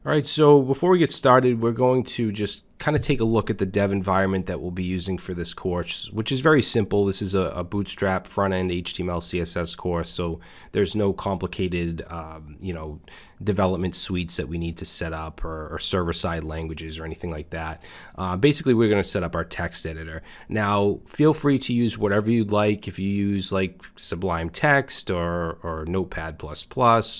All right, so before we get started, we're going to just kind of take a look at the dev environment that we'll be using for this course, which is very simple. This is a Bootstrap front-end HTML, CSS course, so there's no complicated, development suites that we need to set up or server-side languages or anything like that. Basically, we're going to set up our text editor. Now, feel free to use whatever you'd like. If you use like Sublime Text or Notepad++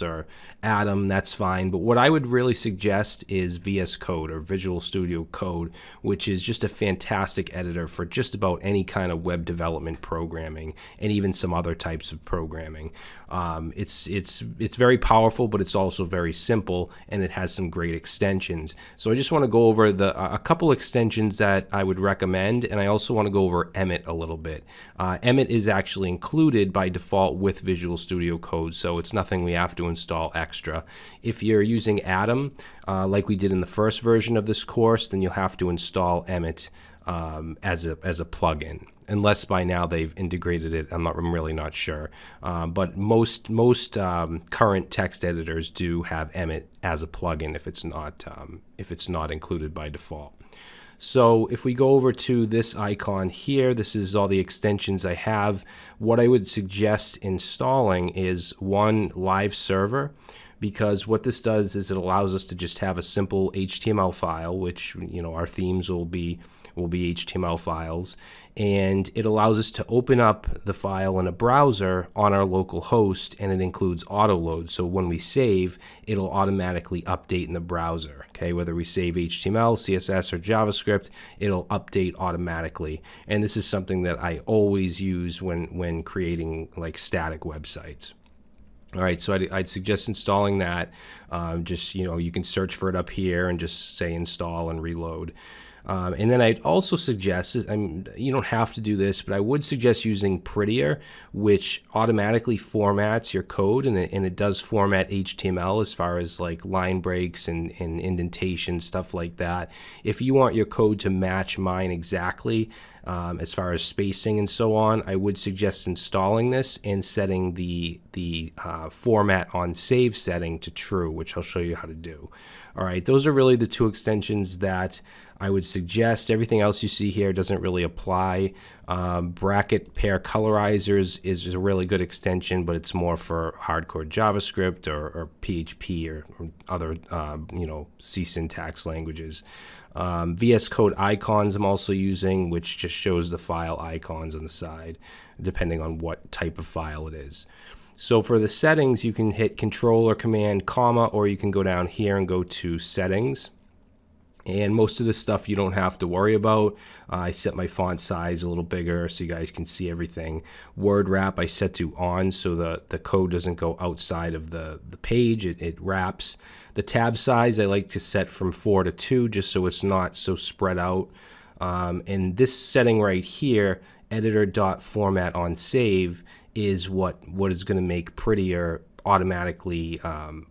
or Atom, that's fine. But what I would really suggest is VS Code or Visual Studio Code, which is just a fantastic editor for just about any kind of web development programming and even some other types of programming. It's very powerful, but it's also very simple, and it has some great extensions. So I just want to go over a couple extensions that I would recommend, and I also want to go over Emmet a little bit. Emmet is actually included by default with Visual Studio Code, so it's nothing we have to install extra. If you're using Atom, like we did in the first version of this course, then you'll have to install Emmet as a plugin. Unless by now they've integrated it, I'm really not sure. But most current text editors do have Emmet as a plugin if it's not included by default. So if we go over to this icon here, this is all the extensions I have. What I would suggest installing is one live server, because what this does is it allows us to just have a simple HTML file, which our themes will be HTML files, and it allows us to open up the file in a browser on our local host, and it includes autoload. So when we save, it'll automatically update in the browser. Okay, whether we save HTML, CSS, or JavaScript, it'll update automatically. And this is something that I always use when creating like static websites. All right, so I'd suggest installing that. You can search for it up here and just say install and reload. And then I'd also suggest, you don't have to do this, but I would suggest using Prettier, which automatically formats your code, and it does format HTML as far as like line breaks and indentation, stuff like that. If you want your code to match mine exactly, as far as spacing and so on, I would suggest installing this and setting the format on save setting to true, which I'll show you how to do. All right, those are really the two extensions that I would suggest. Everything else you see here doesn't really apply. Bracket pair colorizers is a really good extension, but it's more for hardcore JavaScript or PHP or other C syntax languages. VS Code icons I'm also using, which just shows the file icons on the side, depending on what type of file it is. So for the settings, you can hit Control or Command comma, or you can go down here and go to Settings. And most of this stuff you don't have to worry about. I set my font size a little bigger so you guys can see everything. Word wrap I set to on, so the code doesn't go outside of the page. It wraps. The tab size I like to set from 4 to 2, just so it's not so spread out. And this setting right here, editor.format on save, is what is going to make Prettier automatically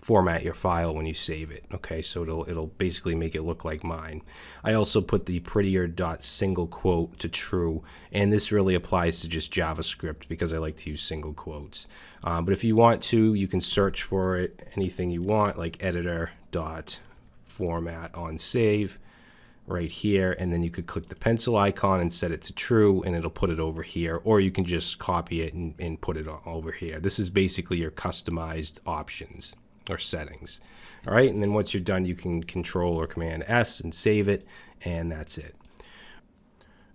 format your file when you save it. Okay, so it'll basically make it look like mine. I also put the Prettier.single quote to true, and this really applies to just JavaScript because I like to use single quotes. But if you want to, you can search for it, anything you want, like editor.format on save right here, and then you could click the pencil icon and set it to true, and it'll put it over here, or you can just copy it and put it over here. This is basically your customized options or settings. All right, and then once you're done, you can Control or Command S and save it, and that's it.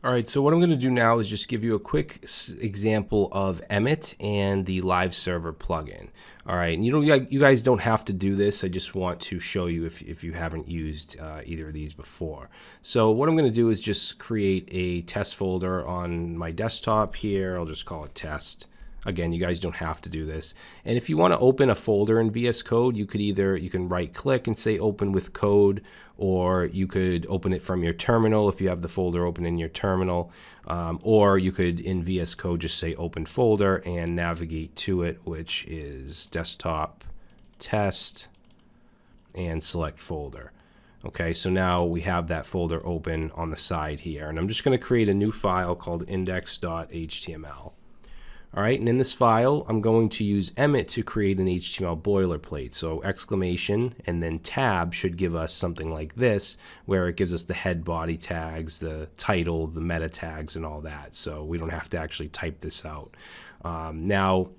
All right, so what I'm going to do now is just give you a quick example of Emmet and the live server plugin. All right, and you guys don't have to do this. I just want to show you if you haven't used either of these before. So what I'm going to do is just create a test folder on my desktop here. I'll just call it test. Again, you guys don't have to do this. And if you want to open a folder in VS Code, you can right click and say open with code, or you could open it from your terminal if you have the folder open in your terminal, or you could in VS Code just say open folder and navigate to it, which is desktop test and select folder. Okay, so now we have that folder open on the side here, and I'm just going to create a new file called index.html. All right, and in this file, I'm going to use Emmet to create an HTML boilerplate. So exclamation and then tab should give us something like this, where it gives us the head body tags, the title, the meta tags, and all that. So we don't have to actually type this out. Now,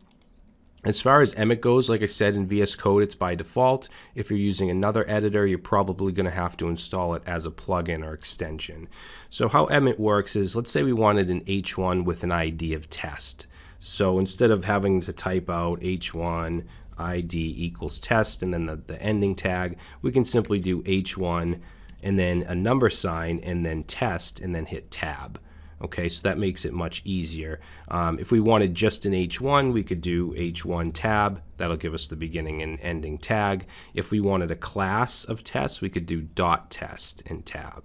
as far as Emmet goes, like I said, in VS Code, it's by default. If you're using another editor, you're probably going to have to install it as a plugin or extension. So how Emmet works is, let's say we wanted an H1 with an ID of test. So instead of having to type out H1 ID equals test and then the ending tag, we can simply do H1 and then a number sign and then test and then hit tab. Okay, so that makes it much easier. If we wanted just an H1, we could do H1 tab. That'll give us the beginning and ending tag. If we wanted a class of test, we could do dot test and tab.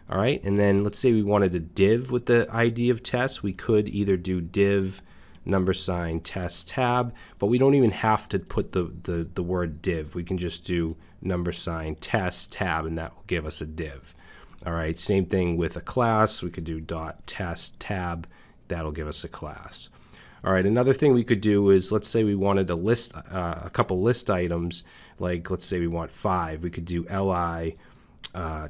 All right, and then let's say we wanted a div with the ID of test. We could either do div number sign test tab, but we don't even have to put the word div. We can just do number sign test tab, and that will give us a div. All right, same thing with a class. We could do dot test tab. That'll give us a class. All right, another thing we could do is, let's say we wanted a list, a couple list items, like let's say we want 5. We could do li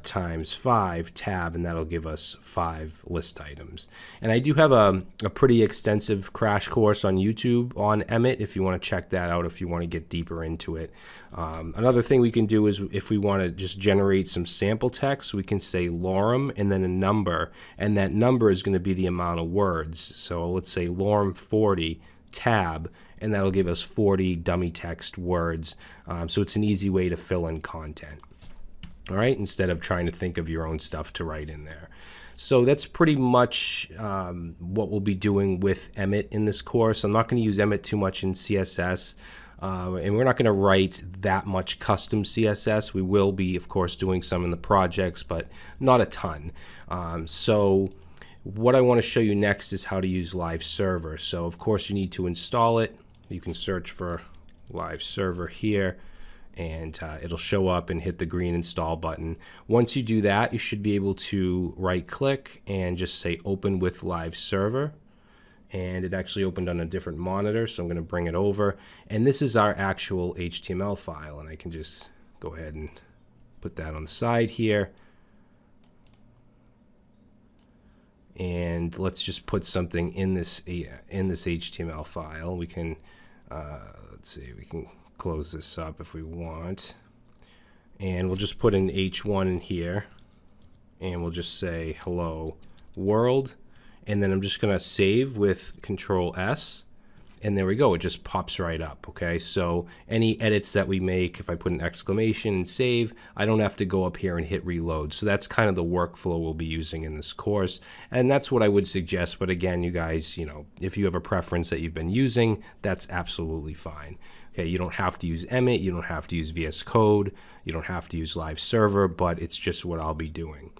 times 5 tab, and that'll give us 5 list items. And I do have a pretty extensive crash course on YouTube on Emmet if you want to check that out, if you want to get deeper into it. Another thing we can do is, if we want to just generate some sample text, we can say lorem and then a number, and that number is going to be the amount of words. So let's say lorem 40 tab, and that'll give us 40 dummy text words. So it's an easy way to fill in content. All right, instead of trying to think of your own stuff to write in there. So that's pretty much what we'll be doing with Emmet in this course. I'm not going to use Emmet too much in CSS, and we're not going to write that much custom CSS. We will be, of course, doing some in the projects, but not a ton. So what I want to show you next is how to use Live Server. So, of course, you need to install it. You can search for Live Server here, and it'll show up and hit the green install button. Once you do that, you should be able to right click and just say open with Live Server, and it actually opened on a different monitor, so I'm going to bring it over, and this is our actual HTML file, and I can just go ahead and put that on the side here, and let's just put something in this HTML file. We can let's see, we can close this up if we want, and we'll just put an H1 in here, and we'll just say hello world, and then I'm just gonna save with Control S, and there we go, it just pops right up. Okay, so any edits that we make, if I put an exclamation and save, I don't have to go up here and hit reload. So that's kind of the workflow we'll be using in this course, and that's what I would suggest. But again, you guys, you know, if you have a preference that you've been using, that's absolutely fine. Okay, you don't have to use Emmet, you don't have to use VS Code, you don't have to use Live Server, but it's just what I'll be doing.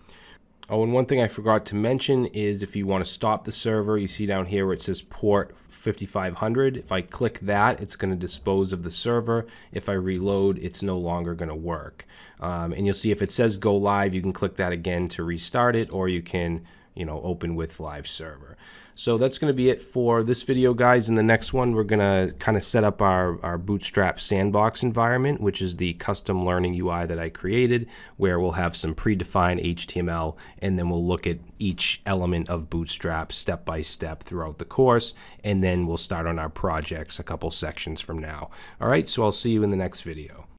Oh, and one thing I forgot to mention is, if you want to stop the server, you see down here where it says port 5500. If I click that, it's going to dispose of the server. If I reload, it's no longer going to work. And you'll see if it says go live, you can click that again to restart it, or you can, you know, open with Live Server. So that's going to be it for this video, guys. In the next one, we're going to kind of set up our Bootstrap sandbox environment, which is the custom learning UI that I created, where we'll have some predefined HTML, and then we'll look at each element of Bootstrap step by step throughout the course, and then we'll start on our projects a couple sections from now. All right, so I'll see you in the next video.